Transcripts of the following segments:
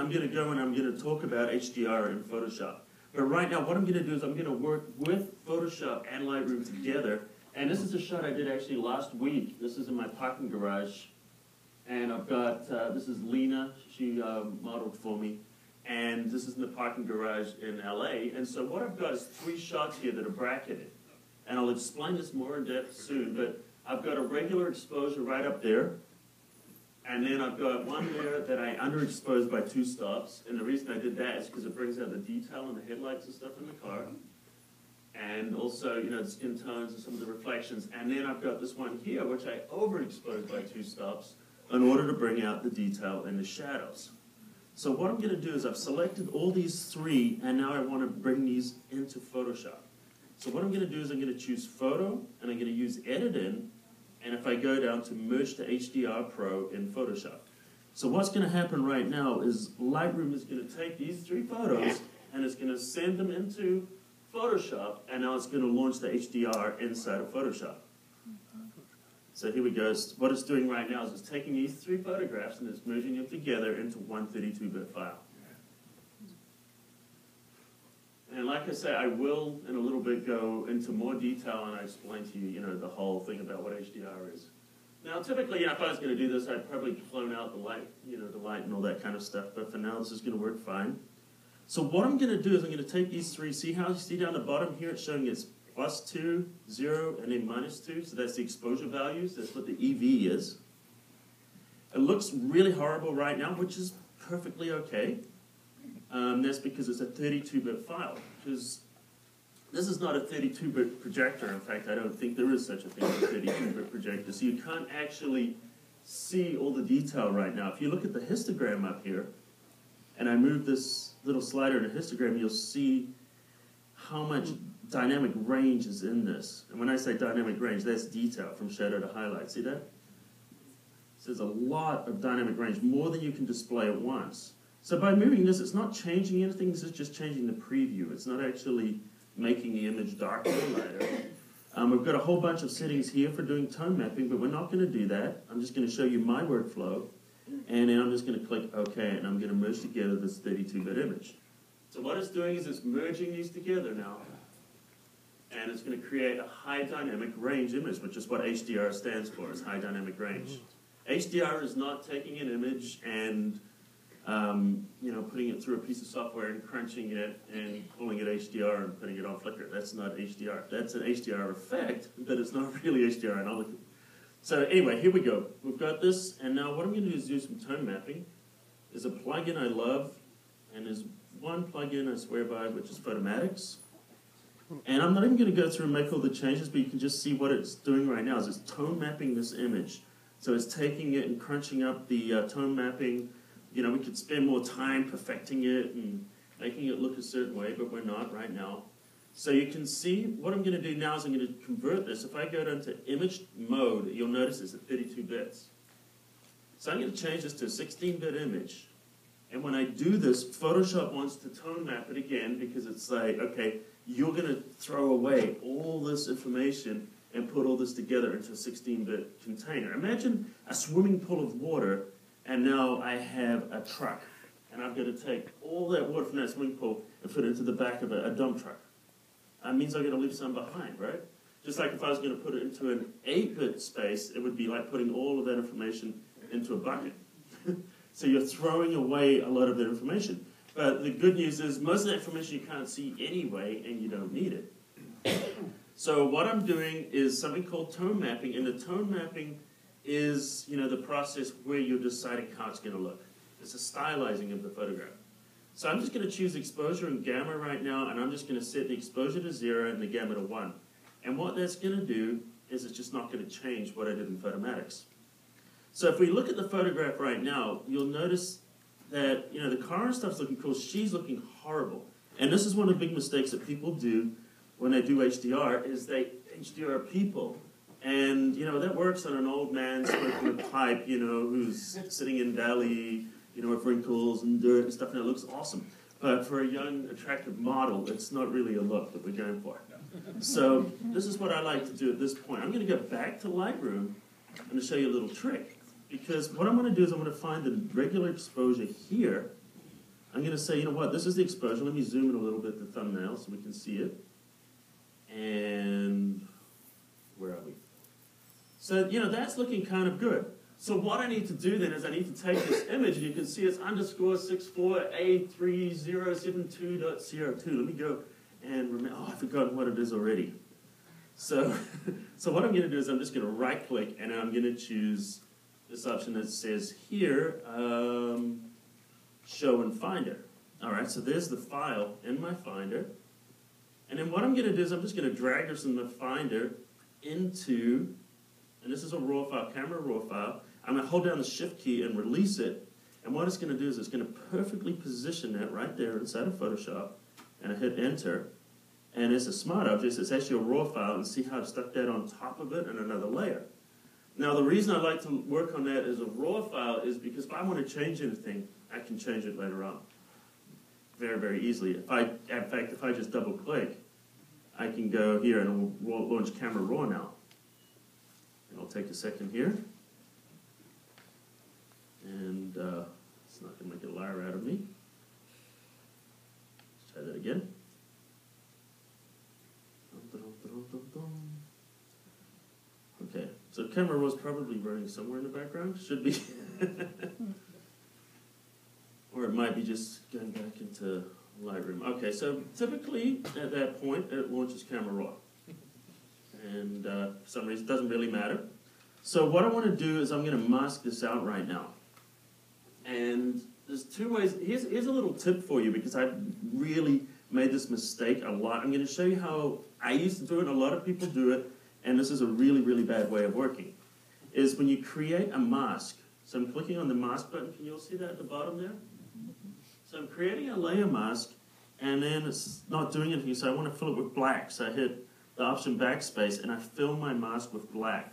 I'm going to go and I'm going to talk about HDR in Photoshop. But right now, what I'm going to do is I'm going to work with Photoshop and Lightroom together. And this is a shot I did actually last week. This is in my parking garage. And I've got, this is Lena, she modeled for me. And this is in the parking garage in LA. And so what I've got is 3 shots here that are bracketed. And I'll explain this more in depth soon, but I've got a regular exposure right up there. And then I've got one there that I underexposed by 2 stops. And the reason I did that is because it brings out the detail in the headlights and stuff in the car. And also, you know, the skin tones and some of the reflections. And then I've got this one here, which I overexposed by 2 stops in order to bring out the detail in the shadows. So what I'm going to do is I've selected all these 3, and now I want to bring these into Photoshop. So what I'm going to do is I'm going to choose Photo, and I'm going to use Edit In, and if I go down to Merge to HDR Pro in Photoshop. So what's going to happen right now is Lightroom is going to take these 3 photos, and it's going to send them into Photoshop, and now it's going to launch the HDR inside of Photoshop. So here we go. What it's doing right now is it's taking these 3 photographs and it's merging them together into one 32-bit file. And like I say, I will in a little bit go into more detail and I explain to you, you know, the whole thing about what HDR is. Now, typically, you know, if I was going to do this, I'd probably clone out the light, you know, the light and all that kind of stuff. But for now, this is going to work fine. So what I'm going to do is I'm going to take these 3. See how you see down the bottom here? It's showing it's +2, 0, and then -2. So that's the exposure values. That's what the EV is. It looks really horrible right now, which is perfectly okay. That's because it's a 32-bit file. Because this is not a 32-bit projector. In fact, I don't think there is such a thing as a 32-bit projector. So you can't actually see all the detail right now. If you look at the histogram up here, and I move this little slider in a histogram, you'll see how much dynamic range is in this. And when I say dynamic range, that's detail from shadow to highlight. See that? So there's a lot of dynamic range, more than you can display at once. So by moving this, it's not changing anything, this is just changing the preview. It's not actually making the image darker or lighter. We've got a whole bunch of settings here for doing tone mapping, but we're not going to do that. I'm just going to show you my workflow, and then I'm just going to click OK, and I'm going to merge together this 32-bit image. So what it's doing is it's merging these together now, and it's going to create a high dynamic range image, which is what HDR stands for, is high dynamic range. HDR is not taking an image and you know, putting it through a piece of software and crunching it and calling it HDR and putting it on Flickr. That's not HDR. That's an HDR effect, but it's not really HDR. So anyway, here we go. We've got this, and now what I'm going to do is do some tone mapping. There's a plugin I love, and there's one plugin I swear by, which is Photomatics. And I'm not even going to go through and make all the changes, but you can just see what it's doing right now is it's tone mapping this image. So it's taking it and crunching up the tone mapping. You know, we could spend more time perfecting it and making it look a certain way, but we're not right now. So you can see what I'm going to do now is I'm going to convert this. If I go down to image mode, you'll notice it's at 32 bits. So I'm going to change this to a 16-bit image. And when I do this, Photoshop wants to tone map it again because it's like, okay, you're going to throw away all this information and put all this together into a 16-bit container. Imagine a swimming pool of water, and now I have a truck. And I've got to take all that water from that swimming pool and put it into the back of a dump truck. That means I've got to leave some behind, right? Just like if I was going to put it into an 8-bit space, it would be like putting all of that information into a bucket. So you're throwing away a lot of that information. But the good news is most of that information you can't see anyway, and you don't need it. So what I'm doing is something called tone mapping, and the tone mapping is, you know, the process where you're deciding how it's going to look. It's a stylizing of the photograph. So I'm just going to choose exposure and gamma right now, and I'm just going to set the exposure to 0 and the gamma to 1. And what that's going to do is it's just not going to change what I did in Photomatics. So if we look at the photograph right now, you'll notice that, you know, the car and stuff's looking cool. She's looking horrible. And this is one of the big mistakes that people do when they do HDR, is they HDR people. And, you know, that works on an old man smoking a pipe, you know, who's sitting in valley, you know, with wrinkles and dirt and stuff, and it looks awesome. But for a young, attractive model, it's not really a look that we're going for. So this is what I like to do at this point. I'm going to go back to Lightroom and to show you a little trick. Because what I'm going to do is I'm going to find the regular exposure here, I'm going to say, you know what, this is the exposure. Let me zoom in a little bit, the thumbnail, so we can see it. And where are we? So, you know, that's looking kind of good. So what I need to do then is I need to take this image, and you can see it's _64A3072.02. Let me go and remember. Oh, I've forgotten what it is already. So, so what I'm going to do is I'm just going to right-click, and I'm going to choose this option that says here, Show in Finder. All right, so there's the file in my Finder. And then what I'm going to do is I'm just going to drag this in the Finder into, and this is a raw file, camera raw file. I'm going to hold down the Shift key and release it. And what it's going to do is it's going to perfectly position that right there inside of Photoshop. And I hit Enter. And it's a smart object. It's actually a raw file. And see how I stuck that on top of it in another layer. Now, the reason I like to work on that as a raw file is because if I want to change anything, I can change it later on very, very easily. In fact, if I just double-click, I can go here and launch Camera Raw now. And I'll take a second here. And it's not going to make a liar out of me. Let's try that again. Okay, so Camera Raw is probably running somewhere in the background. Should be. Or it might be just going back into Lightroom. Okay, so typically at that point it launches Camera Raw. And for some reason it doesn't really matter. So what I want to do is I'm going to mask this out right now. And there's two ways. Here's a little tip for you because I've really made this mistake a lot. I'm going to show you how I used to do it, and a lot of people do it, and this is a really, really bad way of working, is when you create a mask. So I'm clicking on the mask button. Can you all see that at the bottom there? So I'm creating a layer mask, and then it's not doing anything, so I want to fill it with black. So I hit the option backspace, and I fill my mask with black.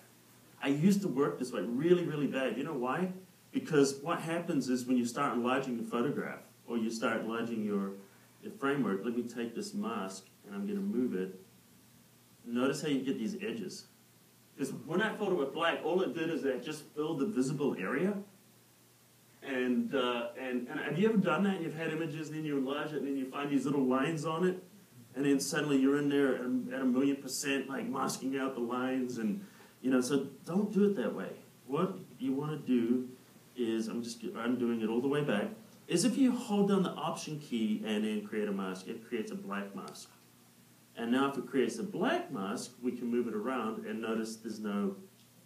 I used to work this way really, really bad. You know why? Because what happens is when you start enlarging the photograph, or you start enlarging your framework, let me take this mask, and I'm going to move it. Notice how you get these edges. Because when I filled it with black, all it did is that just filled the visible area. And have you ever done that? You've had images, then you enlarge it, and then you find these little lines on it, and then suddenly you're in there at 1,000,000%, like masking out the lines, and you know. So don't do it that way. What you want to do is, I'm doing it all the way back. Is if you hold down the Option key and then create a mask, it creates a black mask. And now if it creates a black mask, we can move it around, and notice there's no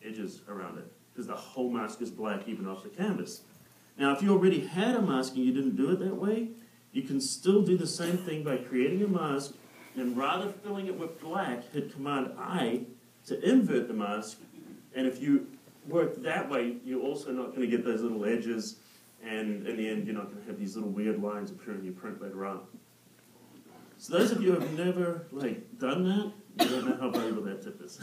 edges around it because the whole mask is black even off the canvas. Now, if you already had a mask and you didn't do it that way, you can still do the same thing by creating a mask, and rather filling it with black, hit Command-I to invert the mask. And if you work that way, you're also not going to get those little edges, and in the end, you're not going to have these little weird lines appear in your print later on. So those of you who have never done that, you don't know how valuable that tip is.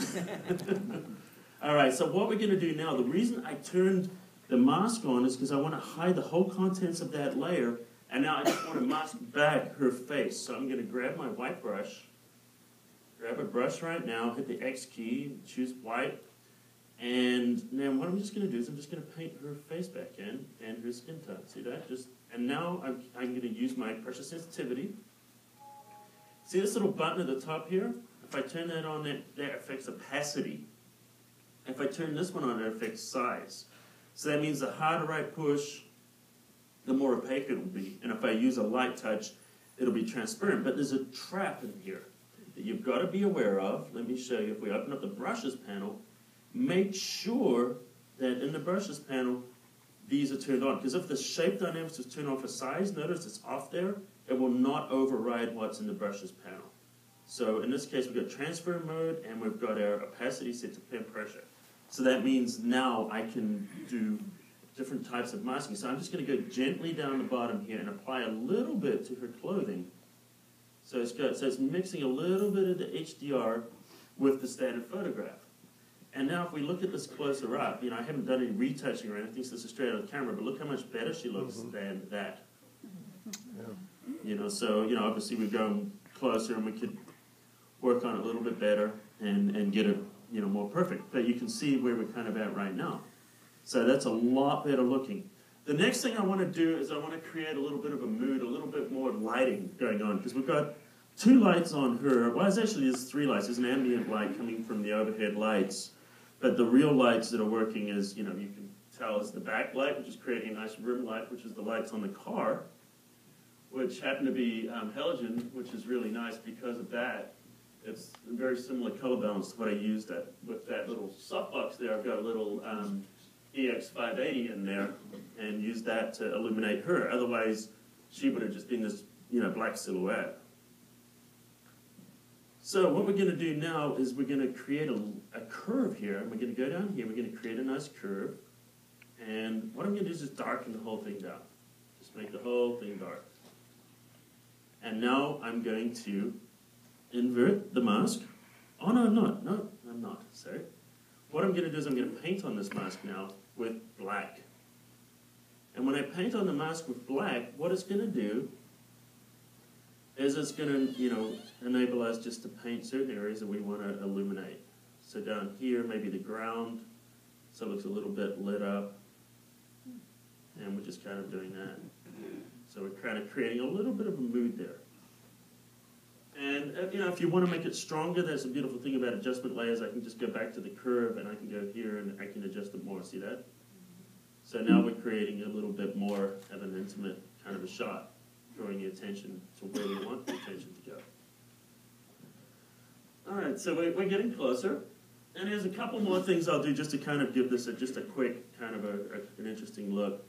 All right, so what we're going to do now, the reason I turned the mask on is because I want to hide the whole contents of that layer, and now I just want to mask back her face. So I'm going to grab my white brush, grab a brush right now, hit the X key, choose white, and now what I'm just going to do is I'm just going to paint her face back in and her skin tone. See that? And now I'm going to use my pressure sensitivity. See this little button at the top here? If I turn that on, that affects opacity. If I turn this one on, it affects size. So that means the harder I push, the more opaque it will be. And if I use a light touch, it'll be transparent. But there's a trap in here that you've got to be aware of. Let me show you. If we open up the brushes panel, make sure that in the brushes panel, these are turned on. Because if the shape dynamics is turned on for size, notice it's off there. It will not override what's in the brushes panel. So in this case, we've got transfer mode, and we've got our opacity set to pen pressure. So that means now I can do different types of masking. So I'm just going to go gently down the bottom here and apply a little bit to her clothing. So it's mixing a little bit of the HDR with the standard photograph. And now if we look at this closer up, I haven't done any retouching or anything, so this is straight out of the camera, but look how much better she looks than that. Yeah. So obviously we're going closer, and we could work on it a little bit better and get it more perfect. But you can see where we're kind of at right now. So that's a lot better looking. The next thing I want to do is I want to create a little bit of a mood, a little bit more lighting going on, because we've got 2 lights on her. Well, there's 3 lights. There's an ambient light coming from the overhead lights, but the real lights that are working is, you can tell is the backlight, which is creating a nice room light, which is the lights on the car, which happen to be halogen, which is really nice because of that. It's a very similar color balance to what I used with that little softbox there. I've got a little EX580 in there and used that to illuminate her. Otherwise, she would have just been this, black silhouette. So what we're going to do now is we're going to create a curve here. And we're going to go down here. We're going to create a nice curve. And what I'm going to do is just darken the whole thing down. Just make the whole thing dark. And now I'm going to invert the mask. Oh, no, I'm not. No, I'm not. Sorry. What I'm going to do is I'm going to paint on this mask now with black. And when I paint on the mask with black, what it's going to do is it's going to, enable us just to paint certain areas that we want to illuminate. So down here, maybe the ground, so it looks a little bit lit up. And we're just kind of doing that. So we're kind of creating a little bit of a mood there. And, if you want to make it stronger, there's a beautiful thing about adjustment layers. I can just go back to the curve, and I can go here, and I can adjust it more. See that? So now we're creating a little bit more of an intimate kind of a shot, drawing the attention to where we want the attention to go. All right, so we're getting closer. And there's a couple more things I'll do just to kind of give this just a quick kind of an interesting look.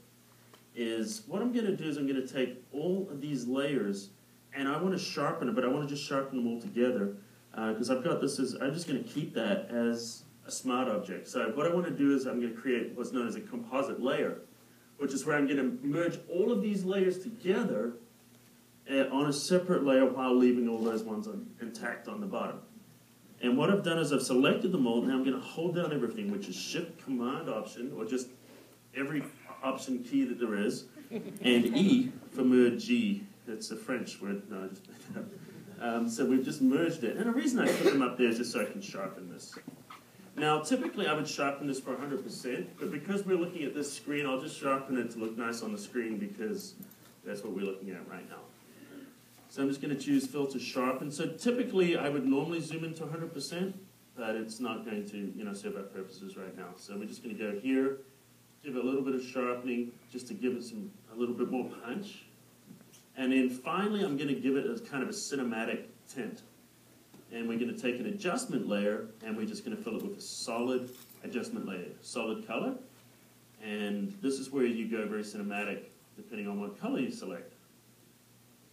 Is what I'm going to do is I'm going to take all of these layers, and I want to sharpen it, but I want to just sharpen them all together because I've got this I'm just going to keep that as a smart object. So what I want to do is I'm going to create what's known as a composite layer, which is where I'm going to merge all of these layers together on a separate layer while leaving all those ones intact on the bottom. And what I've done is I've selected them all. Now I'm going to hold down everything, which is Shift Command Option, or just every option key that there is, and E for merge G. It's a French word. No, I just made it up. So we've just merged it. And the reason I put them up there is just so I can sharpen this. Now, typically I would sharpen this for 100%, but because we're looking at this screen, I'll just sharpen it to look nice on the screen because that's what we're looking at right now. So I'm just going to choose Filter Sharpen. So typically I would normally zoom into 100%, but it's not going to serve our purposes right now. So we're just going to go here, give it a little bit of sharpening just to give it a little bit more punch. And then finally I'm going to give it as kind of a cinematic tint. And we're going to take an adjustment layer and we're just going to fill it with a solid adjustment layer, solid color. And this is where you go very cinematic depending on what color you select.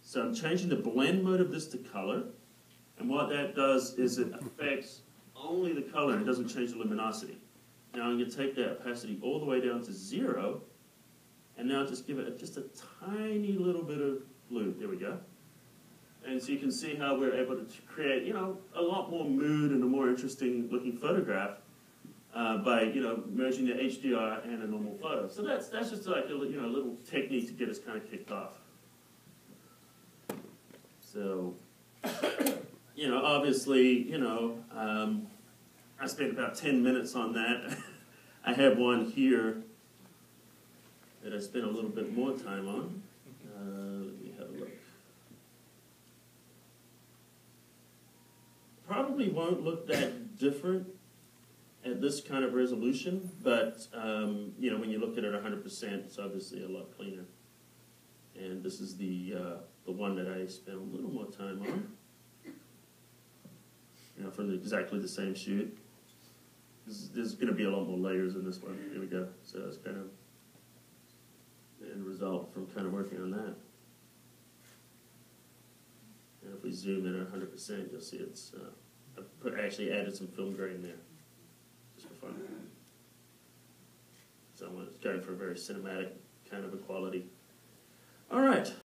So I'm changing the blend mode of this to color. And what that does is it affects only the color and it doesn't change the luminosity. Now I'm going to take that opacity all the way down to 0. And now just give it just a tiny little bit of blue. There we go. And so you can see how we're able to create, a lot more mood and a more interesting looking photograph by, merging the HDR and a normal photo. So that's just like a little technique to get us kind of kicked off. So, obviously, I spent about 10 minutes on that. I have one here that I spent a little bit more time on. Let me have a look. Probably won't look that different at this kind of resolution, but, when you look at it 100%, it's obviously a lot cleaner. And this is the one that I spent a little more time on. From exactly the same shoot. There's going to be a lot more layers in this one. Here we go. So it's kind of the end result from kind of working on that. And if we zoom in at 100%, you'll see it's, I've actually added some film grain there, just for fun. So I'm going for a very cinematic kind of a quality. All right.